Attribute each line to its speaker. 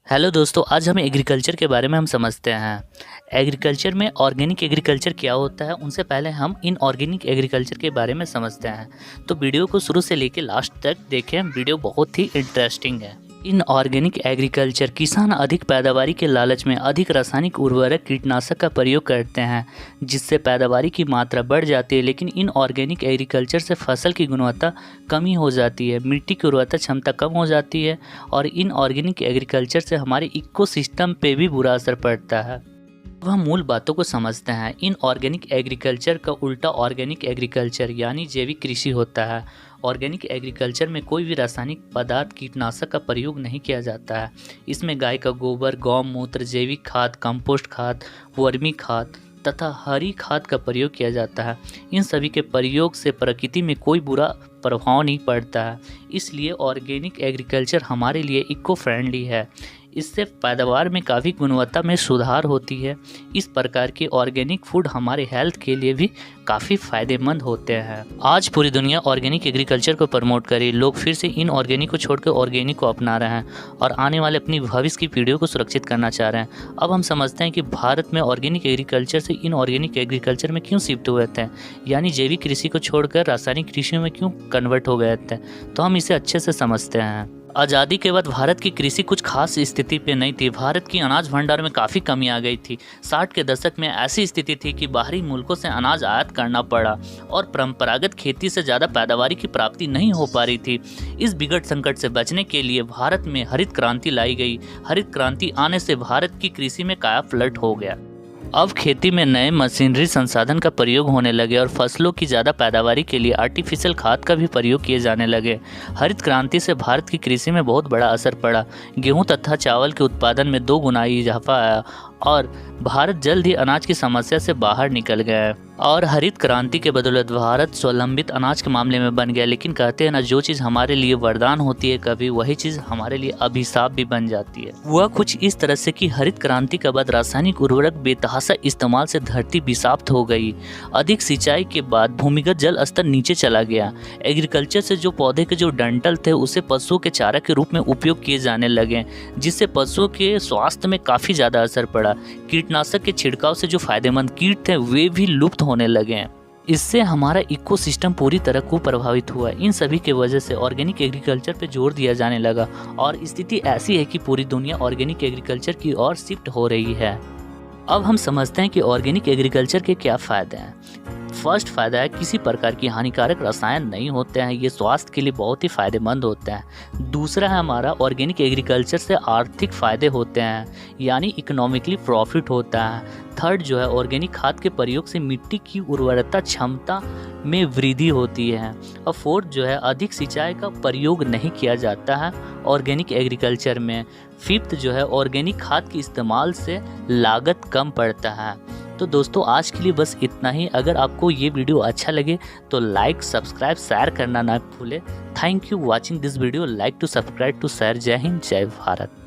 Speaker 1: Hello दोस्तों, आज हम एग्रीकल्चर के बारे में हम समझते हैं। एग्रीकल्चर में ऑर्गेनिक एग्रीकल्चर क्या होता है, उनसे पहले हम इनऑर्गेनिक एग्रीकल्चर के बारे में समझते हैं। तो वीडियो को शुरू से लेकर लास्ट तक देखें, वीडियो बहुत ही इंटरेस्टिंग है। इनऑर्गेनिक एग्रीकल्चर किसान अधिक पैदावारी के लालच में अधिक रासायनिक उर्वरक कीटनाशक का प्रयोग करते हैं, जिससे पैदावारी की मात्रा बढ़ जाती है। लेकिन इनऑर्गेनिक एग्रीकल्चर से फसल की गुणवत्ता कमी हो जाती है, मिट्टी की उर्वरता क्षमता कम हो जाती है और इनऑर्गेनिक एग्रीकल्चर से हमारे इकोसिस्टम पे भी बुरा असर पड़ता है। अब हम मूल बातों को समझते हैं। इनऑर्गेनिक एग्रीकल्चर का उल्टा ऑर्गेनिक एग्रीकल्चर यानी जैविक कृषि होता है। ऑर्गेनिक एग्रीकल्चर में कोई भी रासायनिक पदार्थ कीटनाशक का प्रयोग नहीं किया जाता है। इसमें गाय का गोबर, गौमूत्र, जैविक खाद, कंपोस्ट खाद, वर्मी खाद तथा हरी खाद का प्रयोग किया जाता है। इन सभी के प्रयोग से प्रकृति में कोई बुरा प्रभाव नहीं पड़ता है, इसलिए ऑर्गेनिक एग्रीकल्चर हमारे लिए इको फ्रेंडली है। इससे पैदावार में काफ़ी गुणवत्ता में सुधार होती है। इस प्रकार के ऑर्गेनिक फूड हमारे हेल्थ के लिए भी काफ़ी फ़ायदेमंद होते हैं। आज पूरी दुनिया ऑर्गेनिक एग्रीकल्चर को प्रमोट करे, लोग फिर से इन ऑर्गेनिक को छोड़कर ऑर्गेनिक को अपना रहे हैं और आने वाले अपनी भविष्य की पीढ़ियों को सुरक्षित करना चाह रहे हैं। अब हम समझते हैं कि भारत में ऑर्गेनिक एग्रीकल्चर से इन ऑर्गेनिक एग्रीकल्चर में क्यों शिफ्ट हुए थे, यानी जैविक कृषि को छोड़कर रासायनिक कृषि में क्यों कन्वर्ट हो गए थे। तो हम इसे अच्छे से समझते हैं। आज़ादी के बाद भारत की कृषि कुछ खास स्थिति पे नहीं थी। भारत की अनाज भंडार में काफ़ी कमी आ गई थी। 60 के दशक में ऐसी स्थिति थी कि बाहरी मुल्कों से अनाज आयात करना पड़ा और परंपरागत खेती से ज़्यादा पैदावारी की प्राप्ति नहीं हो पा रही थी। इस विकट संकट से बचने के लिए भारत में हरित क्रांति लाई गई। हरित क्रांति आने से भारत की कृषि में कायापलट हो गया। अब खेती में नए मशीनरी संसाधन का प्रयोग होने लगे और फसलों की ज़्यादा पैदावारी के लिए आर्टिफिशियल खाद का भी प्रयोग किए जाने लगे। हरित क्रांति से भारत की कृषि में बहुत बड़ा असर पड़ा। गेहूं तथा चावल के उत्पादन में 2 गुना इजाफा आया और भारत जल्द ही अनाज की समस्या से बाहर निकल गया है। और हरित क्रांति के बदौलत भारत स्वावलंबित अनाज के मामले में बन गया। लेकिन कहते हैं ना, जो चीज़ हमारे लिए वरदान होती है, कभी वही चीज़ हमारे लिए अभिशाप भी बन जाती है। वह कुछ इस तरह से कि हरित क्रांति के बाद रासायनिक उर्वरक बेतहाशा इस्तेमाल से धरती विषाक्त हो गई। अधिक सिंचाई के बाद भूमिगत जल स्तर नीचे चला गया। एग्रीकल्चर से जो पौधे के जो डंठल थे उसे पशुओं के चारा के रूप में उपयोग किए जाने लगे, जिससे पशुओं के स्वास्थ्य में काफ़ी ज़्यादा असर पड़ा। कीटनाशक के छिड़काव से जो फायदेमंद कीट थे वे भी लुप्त होने लगे। इससे हमारा इकोसिस्टम पूरी तरह को प्रभावित हुआ। इन सभी के वजह से ऑर्गेनिक एग्रीकल्चर पे जोर दिया जाने लगा और स्थिति ऐसी है कि पूरी दुनिया ऑर्गेनिक एग्रीकल्चर की ओर शिफ्ट हो रही है। अब हम समझते हैं कि ऑर्गेनिक एग्रीकल्चर के क्या फ़ायदे हैं। फर्स्ट फ़ायदा है, किसी प्रकार की हानिकारक रसायन नहीं होते हैं, ये स्वास्थ्य के लिए बहुत ही फ़ायदेमंद होते हैं। दूसरा है हमारा, ऑर्गेनिक एग्रीकल्चर से आर्थिक फ़ायदे होते हैं, यानी इकोनॉमिकली प्रॉफिट होता है। थर्ड जो है, ऑर्गेनिक खाद के प्रयोग से मिट्टी की उर्वरता क्षमता में वृद्धि होती है। और फोर्थ जो है, अधिक सिंचाई का प्रयोग नहीं किया जाता है ऑर्गेनिक एग्रीकल्चर में। फिफ्थ जो है, ऑर्गेनिक खाद के इस्तेमाल से लागत कम पड़ता है। तो दोस्तों, आज के लिए बस इतना ही। अगर आपको ये वीडियो अच्छा लगे तो लाइक, सब्सक्राइब, शेयर करना ना भूलें। Thank you watching this video. Like to subscribe to share. जय हिंद, जय भारत।